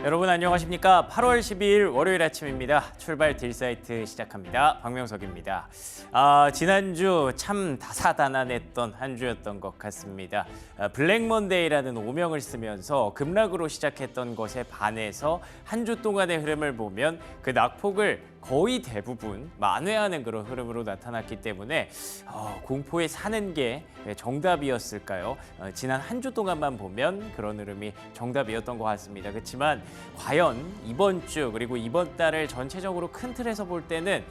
여러분 안녕하십니까? 8월 12일 월요일 아침입니다. 출발 딜사이트 시작합니다. 박명석입니다. 지난주 참 다사다난했던 한 주였던 것 같습니다. 블랙 먼데이라는 오명을 쓰면서 급락으로 시작했던 것에 반해서 한 주 동안의 흐름을 보면 그 낙폭을 거의 대부분 만회하는 그런 흐름으로 나타났기 때문에 공포에 사는 게 정답이었을까요? 지난 한 주 동안만 보면 그런 흐름이 정답이었던 것 같습니다. 그렇지만 과연 이번 주 그리고 이번 달을 전체적으로 큰 틀에서 볼 때는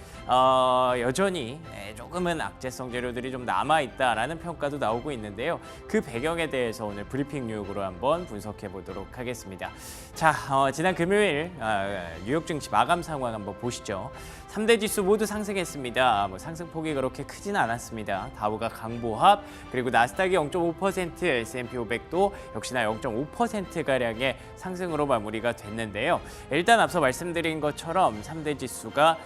여전히 조금은 악재성 재료들이 좀 남아있다라는 평가도 나오고 있는데요. 그 배경에 대해서 오늘 브리핑 뉴욕으로 한번 분석해 보도록 하겠습니다. 자, 지난 금요일 뉴욕 증시 마감 상황 한번 보시죠. 3대 지수 모두 상승했습니다. 상승폭이 그렇게 크지는 않았습니다. 다우가 강보합, 그리고 나스닥이 0.5%, S&P 500도 역시나 0.5%가량의 상승으로 마무리가 됐는데요. 일단 앞서 말씀드린 것처럼 3대 지수가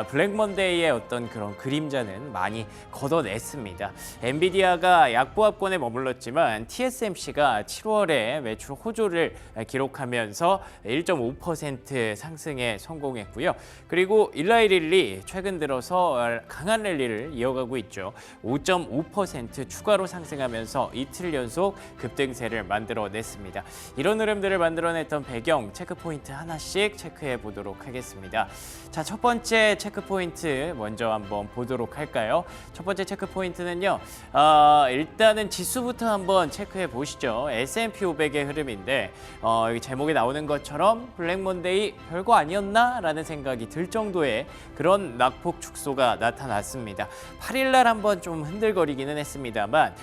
블랙 먼데이의 어떤 그런 그림자는 많이 걷어냈습니다. 엔비디아가 약보합권에 머물렀지만 TSMC가 7월에 매출 호조를 기록하면서 1.5% 상승에 성공했고요. 그리고 일라이릴리 최근 들어서 강한 랠리를 이어가고 있죠. 5.5% 추가로 상승하면서 이틀 연속 급등세를 만들어냈습니다. 이런 흐름들을 만들어냈던 배경 체크포인트 하나씩 체크해 보도록 하겠습니다. 자, 첫 번째 체크포인트 먼저 한번 보도록 할까요? 첫 번째 체크포인트는요. 일단은 지수부터 한번 체크해 보시죠. S&P 500의 흐름인데 여기 제목에 나오는 것처럼 블랙 먼데이 별거 아니었나? 라는 생각이 들 정도의 그런 낙폭 축소가 나타났습니다. 8일 날 한번 좀 흔들거리기는 했습니다만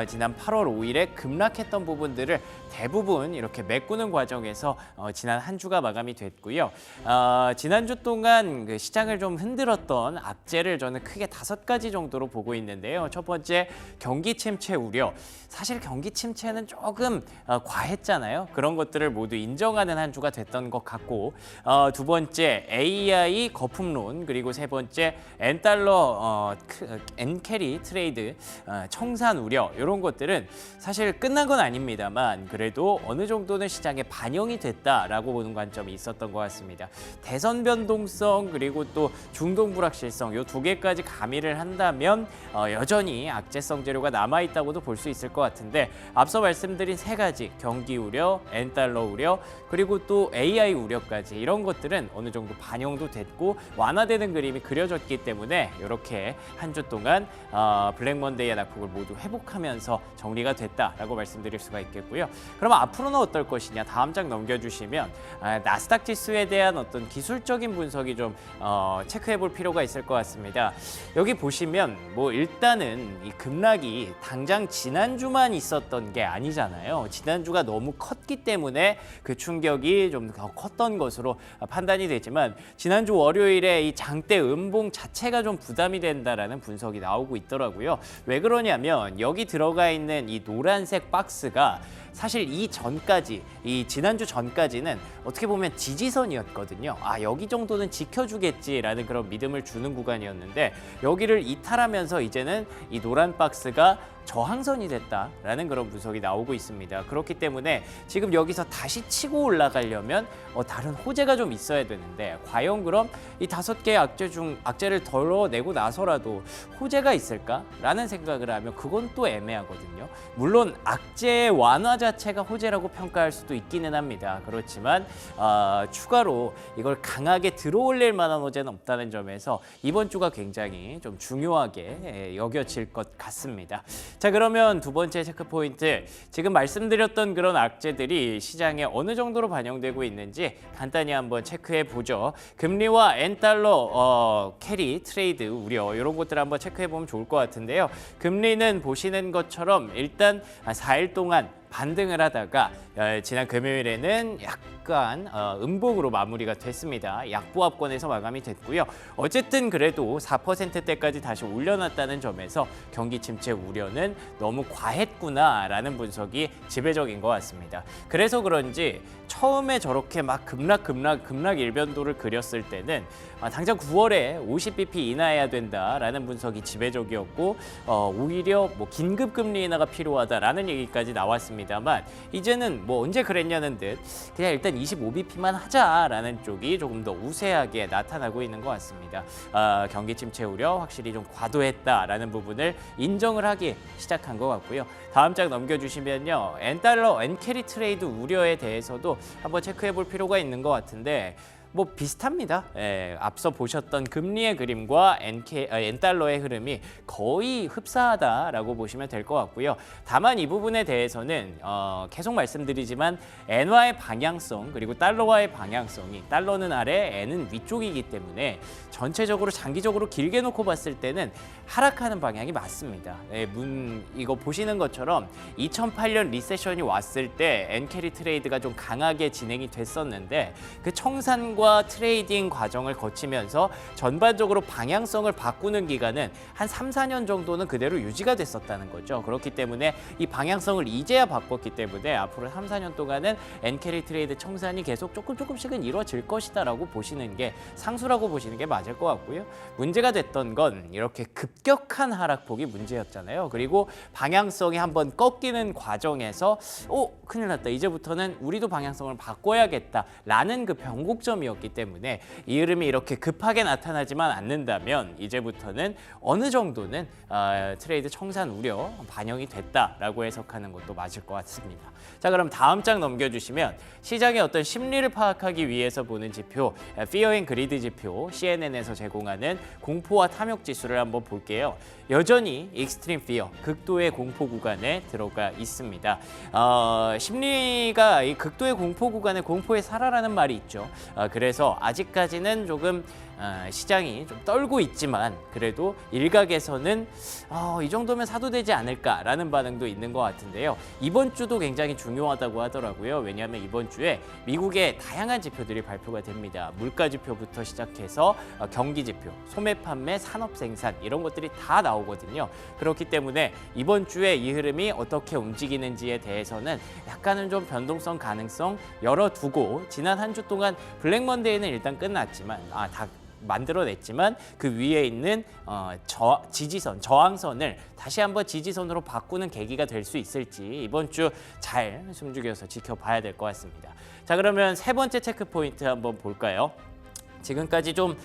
지난 8월 5일에 급락했던 부분들을 대부분 이렇게 메꾸는 과정에서 지난 한 주가 마감이 됐고요. 지난주 동안 그 시장을 좀 흔들었던 악재를 저는 크게 5가지 정도로 보고 있는데요. 첫 번째, 경기 침체 우려. 사실 경기 침체는 조금 과했잖아요. 그런 것들을 모두 인정하는 한 주가 됐던 것 같고, 두 번째, AI 거품론, 그리고 세 번째, 엔달러 엔캐리 트레이드 청산 우려, 이런 것들은 사실 끝난 건 아닙니다만 그래도 어느 정도는 시장에 반영이 됐다라고 보는 관점이 있었던 것 같습니다. 대선 변동성 그리고 또 중동 불확실성, 이 두 개까지 가미를 한다면 여전히 악재성 재료가 남아있다고도 볼 수 있을 것 같은데, 앞서 말씀드린 세 가지, 경기 우려, 엔달러 우려, 그리고 또 AI 우려까지, 이런 것들은 어느 정도 반영도 됐고 완화되는 그림이 그려졌기 때문에 이렇게 한 주 동안 블랙 먼데이의 낙폭을 모두 회복하면서 정리가 됐다라고 말씀드릴 수가 있겠고요. 그럼 앞으로는 어떨 것이냐, 다음 장 넘겨주시면 나스닥 지수에 대한 어떤 기술적인 분석이 좀 체크해 볼 필요가 있을 것 같습니다. 여기 보시면 일단은 이 급락이 당장 지난주만 있었던 게 아니잖아요. 지난주가 너무 컸기 때문에 그 충격이 좀 더 컸던 것으로 판단이 되지만, 지난주 월요일에 이 장대 음봉 자체가 좀 부담이 된다라는 분석이 나오고 있더라고요. 왜 그러냐면 여기 들어가 있는 이 노란색 박스가 사실 이 지난주 전까지는 어떻게 보면 지지선이었거든요. 여기 정도는 지켜주겠지라는 그런 믿음을 주는 구간이었는데, 여기를 이탈하면서 이제는 이 노란 박스가 저항선이 됐다라는 그런 분석이 나오고 있습니다. 그렇기 때문에 지금 여기서 다시 치고 올라가려면 다른 호재가 좀 있어야 되는데, 과연 그럼 이 5개의 악재 중 악재를 덜어내고 나서라도 호재가 있을까라는 생각을 하면 그건 또 애매하거든요. 물론 악재의 완화 자체가 호재라고 평가할 수도 있기는 합니다. 그렇지만 추가로 이걸 강하게 들어올릴 만한 호재는 없다는 점에서 이번 주가 굉장히 좀 중요하게 여겨질 것 같습니다. 자, 그러면 두 번째 체크포인트, 지금 말씀드렸던 그런 악재들이 시장에 어느 정도로 반영되고 있는지 간단히 한번 체크해 보죠. 금리와 엔달러 캐리 트레이드 우려, 이런 것들 한번 체크해 보면 좋을 것 같은데요. 금리는 보시는 것처럼 일단 4일 동안 반등을 하다가 지난 금요일에는 약간 음봉으로 마무리가 됐습니다. 약보합권에서 마감이 됐고요. 어쨌든 그래도 4%대까지 다시 올려놨다는 점에서 경기 침체 우려는 너무 과했구나라는 분석이 지배적인 것 같습니다. 그래서 그런지 처음에 저렇게 막 급락 일변도를 그렸을 때는 당장 9월에 50bp 인하해야 된다라는 분석이 지배적이었고, 오히려 긴급 금리 인하가 필요하다라는 얘기까지 나왔습니다만, 이제는 언제 그랬냐는 듯 그냥 일단 한 25bp만 하자라는 쪽이 조금 더 우세하게 나타나고 있는 것 같습니다. 경기 침체 우려 확실히 좀 과도했다라는 부분을 인정을 하기 시작한 것 같고요. 다음 장 넘겨주시면요. 엔달러, 엔캐리 트레이드 우려에 대해서도 한번 체크해 볼 필요가 있는 것 같은데 뭐 비슷합니다. 예, 앞서 보셨던 금리의 그림과 엔달러의 흐름이 거의 흡사하다라고 보시면 될 것 같고요. 다만 이 부분에 대해서는 계속 말씀드리지만 엔화의 방향성 그리고 달러와의 방향성이 달러는 아래, 엔은 위쪽이기 때문에 전체적으로 장기적으로 길게 놓고 봤을 때는 하락하는 방향이 맞습니다. 예, 이거 보시는 것처럼 2008년 리세션이 왔을 때 엔캐리 트레이드가 좀 강하게 진행이 됐었는데 그 청산과 트레이딩 과정을 거치면서 전반적으로 방향성을 바꾸는 기간은 한 3, 4년 정도는 그대로 유지가 됐었다는 거죠. 그렇기 때문에 이 방향성을 이제야 바꿨기 때문에 앞으로 3, 4년 동안은 엔캐리 트레이드 청산이 계속 조금씩은 이루어질 것이다라고 보시는 게 상수라고 보시는 게 맞을 것 같고요. 문제가 됐던 건 이렇게 급격한 하락폭이 문제였잖아요. 그리고 방향성이 한번 꺾이는 과정에서 큰일 났다. 이제부터는 우리도 방향성을 바꿔야겠다라는 그 변곡점이었기 때문에 이 흐름이 이렇게 급하게 나타나지만 않는다면 이제부터는 어느 정도는 트레이드 청산 우려 반영이 됐다라고 해석하는 것도 맞을 것 같습니다. 자, 그럼 다음 장 넘겨주시면 시장의 어떤 심리를 파악하기 위해서 보는 지표, Fear and Greed 지표, CNN에서 제공하는 공포와 탐욕 지수를 한번 볼게요. 여전히 Extreme Fear, 극도의 공포 구간에 들어가 있습니다. 심리가 이 극도의 공포 구간에 공포에 살아라는 말이 있죠. 그래서 아직까지는 조금 시장이 좀 떨고 있지만 그래도 일각에서는 이 정도면 사도 되지 않을까라는 반응도 있는 것 같은데요. 이번 주도 굉장히 중요하다고 하더라고요. 왜냐하면 이번 주에 미국의 다양한 지표들이 발표가 됩니다. 물가 지표부터 시작해서 경기 지표, 소매 판매, 산업 생산 이런 것들이 다 나오거든요. 그렇기 때문에 이번 주에 이 흐름이 어떻게 움직이는지에 대해서는 약간은 좀 변동성 가능성 열어두고 지난 한 주 동안 블랙 먼데이는 일단 끝났지만 다 만들어냈지만 그 위에 있는 지지선, 저항선을 다시 한번 지지선으로 바꾸는 계기가 될 수 있을지 이번 주 잘 숨죽여서 지켜봐야 될 것 같습니다. 자, 그러면 세 번째 체크 포인트 한번 볼까요? 지금까지 좀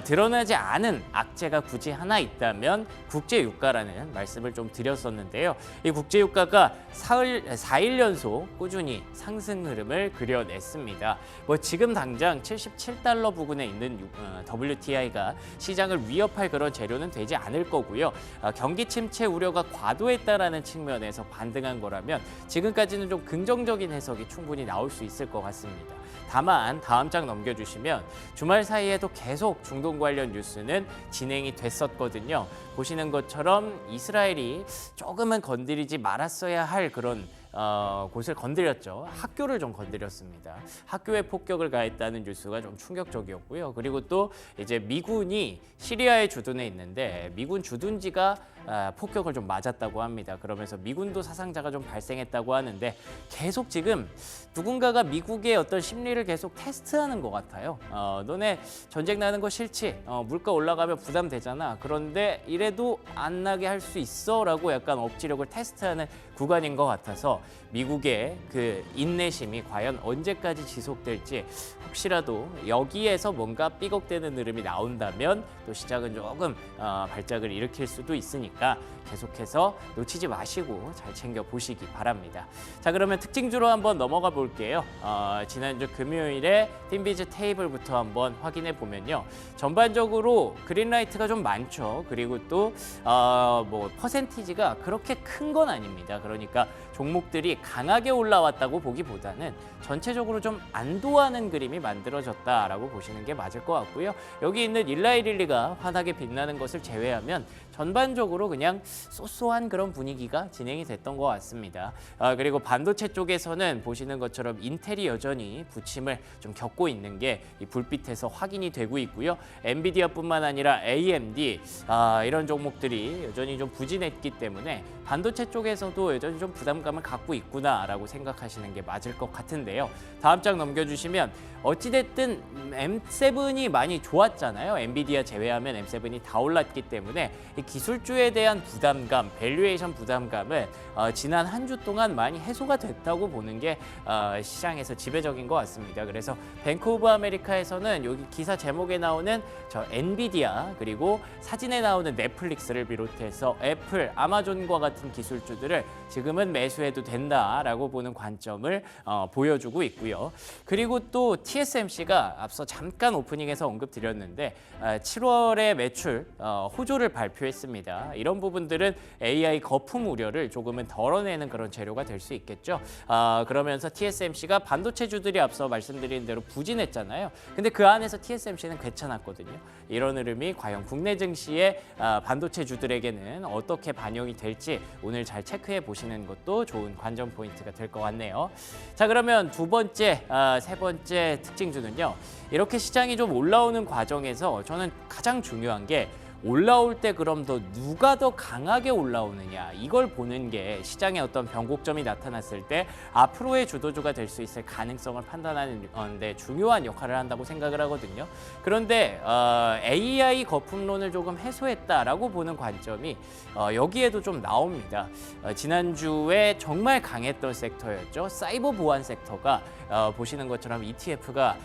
드러나지 않은 악재가 굳이 하나 있다면 국제유가라는 말씀을 좀 드렸었는데요. 이 국제유가가 4일 연속 꾸준히 상승 흐름을 그려냈습니다. 지금 당장 77달러 부근에 있는 WTI가 시장을 위협할 그런 재료는 되지 않을 거고요. 경기 침체 우려가 과도했다라는 측면에서 반등한 거라면 지금까지는 좀 긍정적인 해석이 충분히 나올 수 있을 것 같습니다. 다만 다음 장 넘겨주시면 주말 사이에도 계속 중동 관련 뉴스는 진행이 됐었거든요. 보시는 것처럼 이스라엘이 조금은 건드리지 말았어야 할 그런 곳을 건드렸죠. 학교를 좀 건드렸습니다. 학교에 폭격을 가했다는 뉴스가 좀 충격적이었고요. 그리고 또 이제 미군이 시리아에 주둔해 있는데 미군 주둔지가 폭격을 좀 맞았다고 합니다. 그러면서 미군도 사상자가 좀 발생했다고 하는데 계속 지금 누군가가 미국의 어떤 심리를 계속 테스트하는 것 같아요. 너네 전쟁 나는 거 싫지? 물가 올라가면 부담되잖아. 그런데 이래도 안 나게 할 수 있어? 라고 약간 억지력을 테스트하는 구간인 것 같아서 미국의 그 인내심이 과연 언제까지 지속될지 혹시라도 여기에서 뭔가 삐걱대는 흐름이 나온다면 또 시장은 조금 발작을 일으킬 수도 있으니까 계속해서 놓치지 마시고 잘 챙겨보시기 바랍니다. 자, 그러면 특징주로 한번 넘어가 볼게요. 지난주 금요일에 핀비즈 테이블부터 한번 확인해 보면요. 전반적으로 그린라이트가 좀 많죠. 그리고 또 퍼센티지가 그렇게 큰 건 아닙니다. 그러니까 종목들이 강하게 올라왔다고 보기보다는 전체적으로 좀 안도하는 그림이 만들어졌다라고 보시는 게 맞을 것 같고요. 여기 있는 일라이릴리가 환하게 빛나는 것을 제외하면 전반적으로 그냥 쏘쏘한 그런 분위기가 진행이 됐던 것 같습니다. 그리고 반도체 쪽에서는 보시는 것처럼 인텔이 여전히 부침을 좀 겪고 있는 게 이 불빛에서 확인이 되고 있고요. 엔비디아뿐만 아니라 AMD 이런 종목들이 여전히 좀 부진했기 때문에 반도체 쪽에서도 여전히 좀 부담감을 갖고 있구나라고 생각하시는 게 맞을 것 같은데요. 다음 장 넘겨주시면 어찌됐든 M7이 많이 좋았잖아요. 엔비디아 제외하면 M7이 다 올랐기 때문에 이 기술주에 대한 부담감, 밸류에이션 부담감은 지난 한 주 동안 많이 해소가 됐다고 보는 게 시장에서 지배적인 것 같습니다. 그래서 뱅크 오브 아메리카에서는 여기 기사 제목에 나오는 저 엔비디아 그리고 사진에 나오는 넷플릭스를 비롯해서 애플, 아마존과 같은 기술주들을 지금은 매수해도 된다라고 보는 관점을 보여주고 있고요. 그리고 또 TSMC가 앞서 잠깐 오프닝에서 언급드렸는데 7월에 매출 호조를 발표했습니다. 이런 부분들은 AI 거품 우려를 조금은 덜어내는 그런 재료가 될 수 있겠죠. 그러면서 TSMC가 반도체주들이 앞서 말씀드린 대로 부진했잖아요. 근데 그 안에서 TSMC는 괜찮았거든요. 이런 흐름이 과연 국내 증시의 반도체주들에게는 어떻게 반영이 될지 오늘 잘 체크해 보시는 것도 좋은 관전 포인트가 될 것 같네요. 자, 그러면 두 번째, 세 번째 특징주는요. 이렇게 시장이 좀 올라오는 과정에서 저는 가장 중요한 게 올라올 때 그럼 누가 더 강하게 올라오느냐 이걸 보는 게 시장에 어떤 변곡점이 나타났을 때 앞으로의 주도주가 될 수 있을 가능성을 판단하는 데 중요한 역할을 한다고 생각을 하거든요. 그런데 AI 거품론을 조금 해소했다라고 보는 관점이 여기에도 좀 나옵니다. 지난주에 정말 강했던 섹터였죠. 사이버 보안 섹터가 보시는 것처럼 ETF가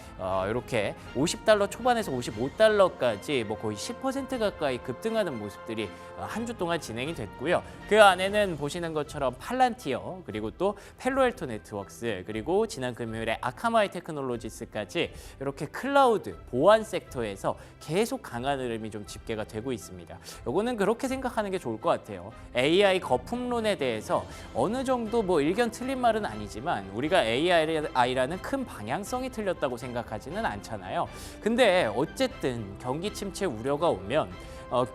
이렇게 $50 초반에서 $55까지 뭐 거의 10% 가까이 급등하는 모습들이 한 주 동안 진행이 됐고요. 그 안에는 보시는 것처럼 팔란티어 그리고 또 펠로알토 네트워크스 그리고 지난 금요일에 아카마이 테크놀로지스까지 이렇게 클라우드 보안 섹터에서 계속 강한 흐름이 좀 집계가 되고 있습니다. 요거는 그렇게 생각하는 게 좋을 것 같아요. AI 거품론에 대해서 어느 정도 뭐 일견 틀린 말은 아니지만 우리가 AI라는 큰 방향성이 틀렸다고 생각하지는 않잖아요. 근데 어쨌든 경기 침체 우려가 오면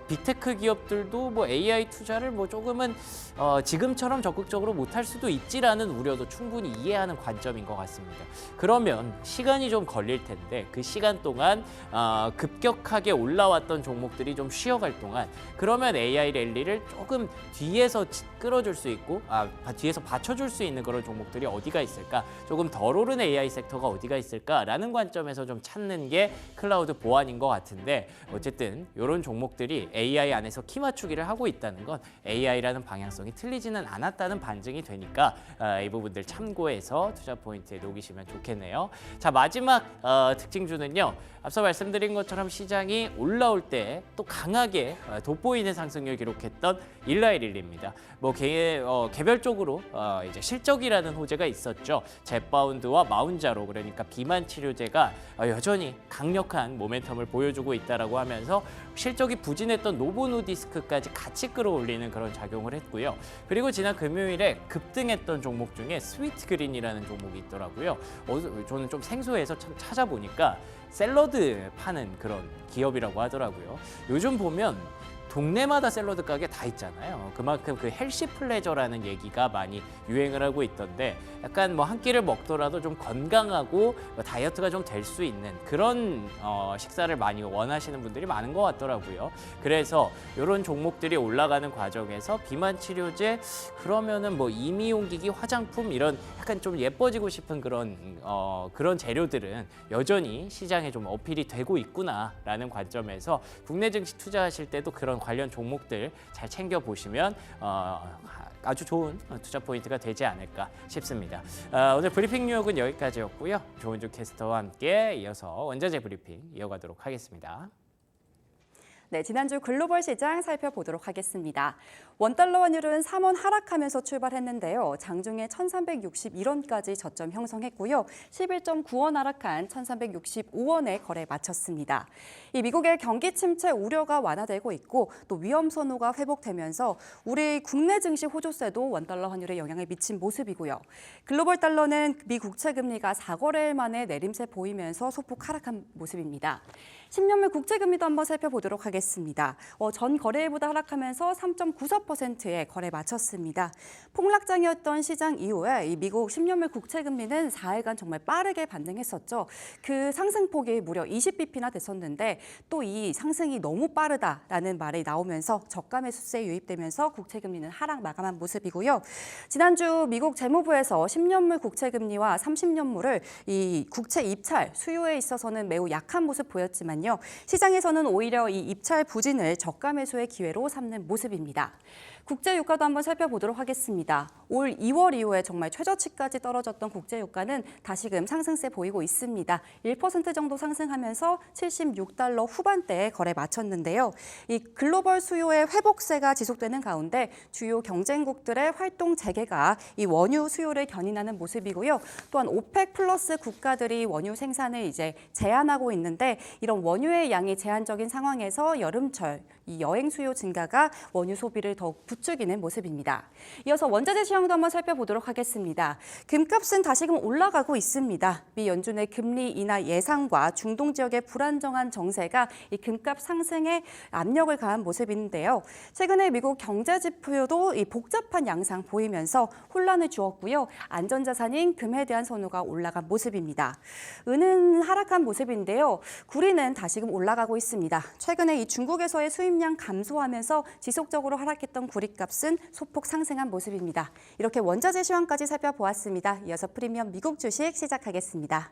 빅테크 기업들도 뭐 AI 투자를 뭐 조금은 지금처럼 적극적으로 못할 수도 있지라는 우려도 충분히 이해하는 관점인 것 같습니다. 그러면 시간이 좀 걸릴 텐데 그 시간 동안 급격하게 올라왔던 종목들이 좀 쉬어갈 동안 그러면 AI 랠리를 조금 뒤에서 끌어줄 수 있고 뒤에서 받쳐줄 수 있는 그런 종목들이 어디가 있을까? 조금 덜 오른 AI 섹터가 어디가 있을까라는 관점에서 좀 찾는 게 클라우드 보안인 것 같은데 어쨌든 이런 종목들이 AI 안에서 키 맞추기를 하고 있다는 건 AI라는 방향성이 틀리지는 않았다는 반증이 되니까 이 부분들 참고해서 투자 포인트에 녹이시면 좋겠네요. 자, 마지막 특징주는요. 앞서 말씀드린 것처럼 시장이 올라올 때 또 강하게 돋보이는 상승률 기록했던 일라이릴리입니다. 뭐 개별적으로 이제 실적이라는 호재가 있었죠. 젯바운드와 마운자로 그러니까 비만 치료제가 여전히 강력한 모멘텀을 보여주고 있다라고 하면서 실적이 부진했던 노보노디스크까지 같이 끌어올리는 그런 작용을 했고요. 그리고 지난 금요일에 급등했던 종목 중에 스위트 그린이라는 종목이 있더라고요. 저는 좀 생소해서 찾아보니까 샐러드 파는 그런 기업이라고 하더라고요. 요즘 보면 동네마다 샐러드 가게 다 있잖아요. 그만큼 그 헬시 플레저라는 얘기가 많이 유행을 하고 있던데 약간 뭐 한 끼를 먹더라도 좀 건강하고 다이어트가 좀 될 수 있는 그런 식사를 많이 원하시는 분들이 많은 것 같더라고요. 그래서 이런 종목들이 올라가는 과정에서 비만 치료제 그러면은 뭐 이미용기기 화장품 이런 약간 좀 예뻐지고 싶은 그런 재료들은 여전히 시장에 좀 어필이 되고 있구나라는 관점에서 국내 증시 투자하실 때도 그런 관련 종목들 잘 챙겨보시면 아주 좋은 투자 포인트가 되지 않을까 싶습니다. 오늘 브리핑 뉴욕은 여기까지였고요. 조은주 캐스터와 함께 이어서 원자재 브리핑 이어가도록 하겠습니다. 네, 지난주 글로벌 시장 살펴보도록 하겠습니다. 원달러 환율은 3원 하락하면서 출발했는데요. 장중에 1,361원까지 저점 형성했고요. 11.9원 하락한 1,365원에 거래 마쳤습니다. 이 미국의 경기 침체 우려가 완화되고 있고 또 위험 선호가 회복되면서 우리 국내 증시 호조세도 원달러 환율에 영향을 미친 모습이고요. 글로벌 달러는 미 국채 금리가 4거래일 만에 내림세 보이면서 소폭 하락한 모습입니다. 10년물 국채금리도 한번 살펴보도록 하겠습니다. 전 거래일보다 하락하면서 3.94%에 거래 마쳤습니다. 폭락장이었던 시장 이후에 이 미국 10년물 국채금리는 4일간 정말 빠르게 반등했었죠. 그 상승폭이 무려 20bp나 됐었는데 또 이 상승이 너무 빠르다라는 말이 나오면서 저가 매수세 유입되면서 국채금리는 하락 마감한 모습이고요. 지난주 미국 재무부에서 10년물 국채금리와 30년물을 이 국채 입찰 수요에 있어서는 매우 약한 모습 보였지만 있지만요. 시장에서는 오히려 이 입찰 부진을 저가 매수의 기회로 삼는 모습입니다. 국제유가도 한번 살펴보도록 하겠습니다. 올 2월 이후에 정말 최저치까지 떨어졌던 국제유가는 다시금 상승세 보이고 있습니다. 1% 정도 상승하면서 76달러 후반대에 거래 마쳤는데요. 이 글로벌 수요의 회복세가 지속되는 가운데 주요 경쟁국들의 활동 재개가 이 원유 수요를 견인하는 모습이고요. 또한 오펙 플러스 국가들이 원유 생산을 이제 제한하고 있는데 이런 원유의 양이 제한적인 상황에서 여름철 이 여행 수요 증가가 원유 소비를 더욱 부추기는 모습입니다. 이어서 원자재 시황도 한번 살펴보도록 하겠습니다. 금값은 다시금 올라가고 있습니다. 미 연준의 금리 인하 예상과 중동 지역의 불안정한 정세가 이 금값 상승에 압력을 가한 모습인데요. 최근에 미국 경제 지표도 이 복잡한 양상 보이면서 혼란을 주었고요. 안전자산인 금에 대한 선호가 올라간 모습입니다. 은은 하락한 모습인데요. 구리는 다시금 올라가고 있습니다. 최근에 이 중국에서의 수입량 감소하면서 지속적으로 하락했던 구리값은 소폭 상승한 모습입니다. 이렇게 원자재 시황까지 살펴보았습니다. 이어서 프리미엄 미국 주식 시작하겠습니다.